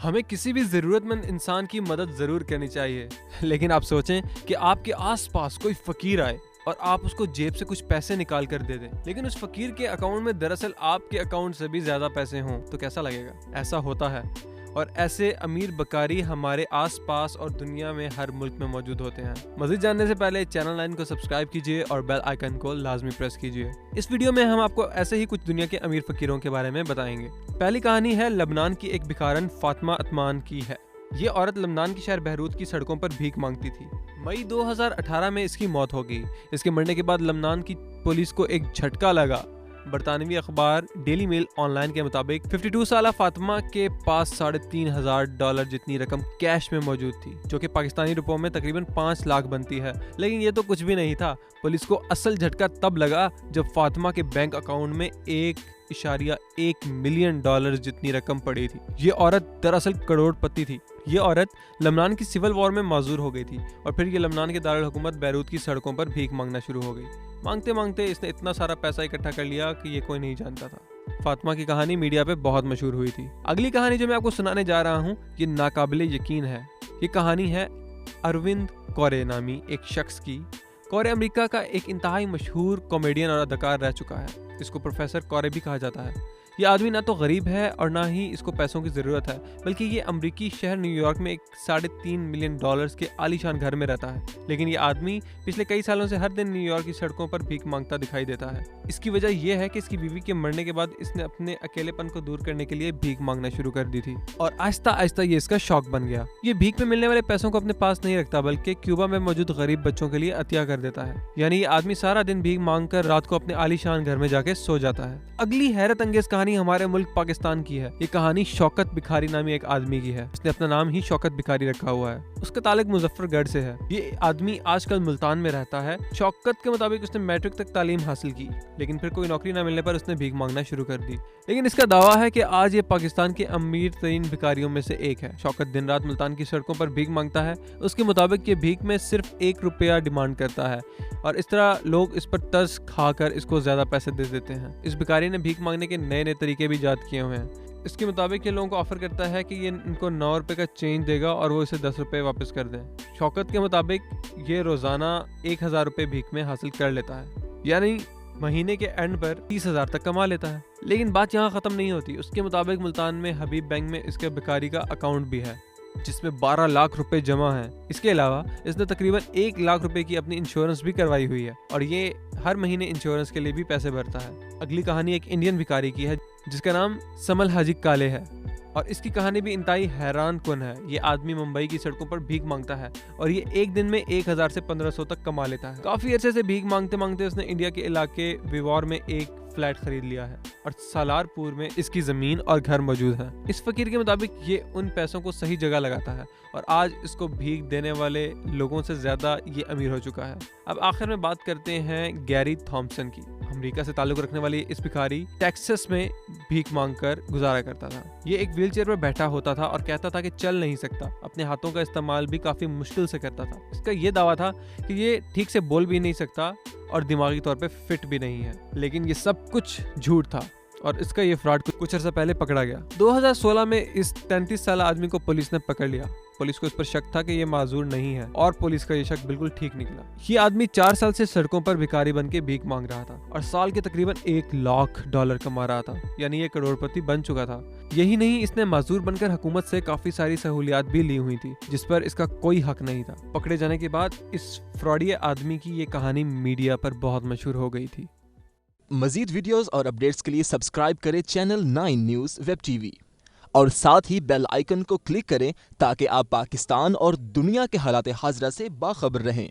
हमें किसी भी ज़रूरतमंद इंसान की मदद ज़रूर करनी चाहिए, लेकिन आप सोचें कि आपके आसपास कोई फ़कीर आए और आप उसको जेब से कुछ पैसे निकाल कर दे दें, लेकिन उस फ़कीर के अकाउंट में दरअसल आपके अकाउंट से भी ज़्यादा पैसे हों, तो कैसा लगेगा? ऐसा होता है, और ऐसे अमीर बकारी हमारे आसपास और दुनिया में हर मुल्क में मौजूद होते हैं। मज़ीद जानने से पहले चैनल 9 को सब्सक्राइब कीजिए और बेल आइकन को लाजमी प्रेस कीजिए। इस वीडियो में हम आपको ऐसे ही कुछ दुनिया के अमीर फ़कीरों के बारे में बताएंगे। पहली कहानी है लबनान की एक भिखारन फातिमा अतमान की है। ये औरत लबनान के शहर बहरूत की सड़कों पर भीख मांगती थी। मई 2018 में इसकी मौत हो गई। इसके मरने के बाद लबनान की पुलिस को एक झटका लगा। बरतानवी अखबार डेली मेल ऑनलाइन के मुताबिक 52 साला फातिमा के पास $3,500 जितनी रकम कैश में मौजूद थी, जो कि पाकिस्तानी रुपयों में तकरीबन 5 लाख बनती है। लेकिन ये तो कुछ भी नहीं था। पुलिस को असल झटका तब लगा जब फातिमा के बैंक अकाउंट में $1.1 मिलियन जितनी रकम पड़ी थी। ये औरत दरअसल करोड़पति थी। ये औरत लबनान की सिविल वॉर में माजूर हो गई थी और फिर ये लबनान के दारुल हुकूमत बैरूत की सड़कों पर भीख मांगना शुरू हो गई। मांगते मांगते इसने इतना सारा पैसा इकट्ठा कर लिया कि ये कोई नहीं जानता था। फातिमा की कहानी मीडिया पे बहुत मशहूर हुई थी। अगली कहानी जो मैं आपको सुनाने जा रहा हूँ ये नाकाबिले यकीन है। ये कहानी है अरविंद कौरे नामी एक शख्स की। कौरे अमेरिका का एक इंतहाई मशहूर कॉमेडियन और अदाकार रह चुका है। इसको प्रोफेसर कौरे भी कहा जाता है। ये आदमी ना तो गरीब है और ना ही इसको पैसों की ज़रूरत है, बल्कि ये अमरीकी शहर न्यूयॉर्क में एक $3.5 मिलियन के आलीशान घर में रहता है। लेकिन ये आदमी पिछले कई सालों से हर दिन न्यूयॉर्क की सड़कों पर भीख मांगता दिखाई देता है। इसकी वजह यह है कि इसकी बीवी के मरने के बाद इसने अपने अकेलेपन को दूर करने के लिए भीख मांगना शुरू कर दी थी और आहिस्ता आहिस्ता ये इसका शौक बन गया। ये भीख में मिलने वाले पैसों को अपने पास नहीं रखता, बल्कि क्यूबा में मौजूद गरीब बच्चों के लिए अतिया कर देता है। यानी ये आदमी सारा दिन भीख मांग कर रात को अपने आलीशान घर में जाके सो जाता है। अगली हैरत अंगेज कहानी हमारे मुल्क पाकिस्तान की है। ये कहानी शौकत भिखारी नामी एक आदमी की है। इसने अपना नाम ही शौकत भिखारी रखा हुआ है। उसका ताल्लुक मुजफ्फरगढ़ से है। ये आदमी आजकल मुल्तान में रहता है। शौकत के मुताबिक उसने मैट्रिक तक तालीम हासिल की, लेकिन फिर कोई नौकरी न मिलने पर उसने भीख मांगना शुरू कर दी। लेकिन इसका दावा है कि आज ये पाकिस्तान के अमीर तरीन भिखारियों में से एक है। शौकत दिन रात मुल्तान की सड़कों पर भीख मांगता है। उसके मुताबिक ये भीख में सिर्फ $1 डिमांड करता है और इस तरह लोग इस पर तरस खाकर इसको ज्यादा पैसे दे देते हैं। इस भिखारी ने भीख मांगने के नए नए तरीके भी ईजाद किए हुए हैं। इसके मुताबिक ये लोगों को ऑफर करता है कि ये इनको $9 का चेंज देगा और वो इसे $10 वापस कर दें। शौकत के मुताबिक ये रोजाना $1,000 भीख में हासिल कर लेता है, यानी महीने के एंड पर 30,000 तक कमा लेता है। लेकिन बात यहाँ खत्म नहीं होती। उसके मुताबिक मुल्तान में हबीब बैंक में इसके भिखारी का अकाउंट भी है, जिसमें $12 लाख जमा हैं। इसके अलावा इसने तकरीबन $1 लाख की अपनी इंश्योरेंस भी करवाई हुई है और ये हर महीने इंश्योरेंस के लिए भी पैसे भरता है। अगली कहानी एक इंडियन भिखारी की है जिसका नाम समल हाजी काले है और इसकी कहानी भी इंतहाई हैरान कुन है। ये आदमी मुंबई की सड़कों पर भीख मांगता है और ये एक दिन में 1,000 से 1,500 तक कमा लेता है। काफी अरसे से भीख मांगते मांगते उसने इंडिया के इलाके विवोर में एक फ्लैट खरीद लिया है और सालारपुर में इसकी जमीन और घर मौजूद है। इस फकीर के मुताबिक ये उन पैसों को सही जगह लगाता है और आज इसको भीख देने वाले लोगों से ज्यादा ये अमीर हो चुका है। अब आखिर में बात करते हैं गैरी थॉम्पसन की। अमेरिका से ताल्लुक रखने वाली इस भिखारी टेक्सास में भीख मांगकर गुजारा करता था। ये एक व्हीलचेयर पर बैठा होता था और कहता था कि चल नहीं सकता। अपने हाथों का इस्तेमाल भी काफी मुश्किल से करता था। इसका ये दावा था कि ये ठीक से बोल भी नहीं सकता और दिमागी तौर पे फिट भी नहीं है, लेकिन ये सब कुछ झूठ था और इसका ये फ्रॉड कुछ अर्सा पहले पकड़ा गया। 2016 में इस 33 साल आदमी को पुलिस ने पकड़ लिया। पुलिस को इस पर शक था कि ये माजूर नहीं है और पुलिस का ये शक बिल्कुल ठीक निकला। ये आदमी 4 साल से सड़कों पर भिखारी बन के भीख मांग रहा था और साल के तकरीबन $1 लाख कमा रहा था, यानी ये करोड़पति बन चुका था। यही नहीं, इसने माजूर बनकर हुकूमत से काफी सारी सहूलियात भी ली हुई थी जिस पर इसका कोई हक नहीं था। पकड़े जाने के बाद इस फ्रॉडी आदमी की ये कहानी मीडिया पर बहुत मशहूर हो गई थी। मजीद वीडियोस और अपडेट्स के लिए सब्सक्राइब करें चैनल 9 न्यूज़ वेब टीवी और साथ ही बेल आइकन को क्लिक करें ताकि आप पाकिस्तान और दुनिया के हालात हाज़िरा से बाखबर रहें।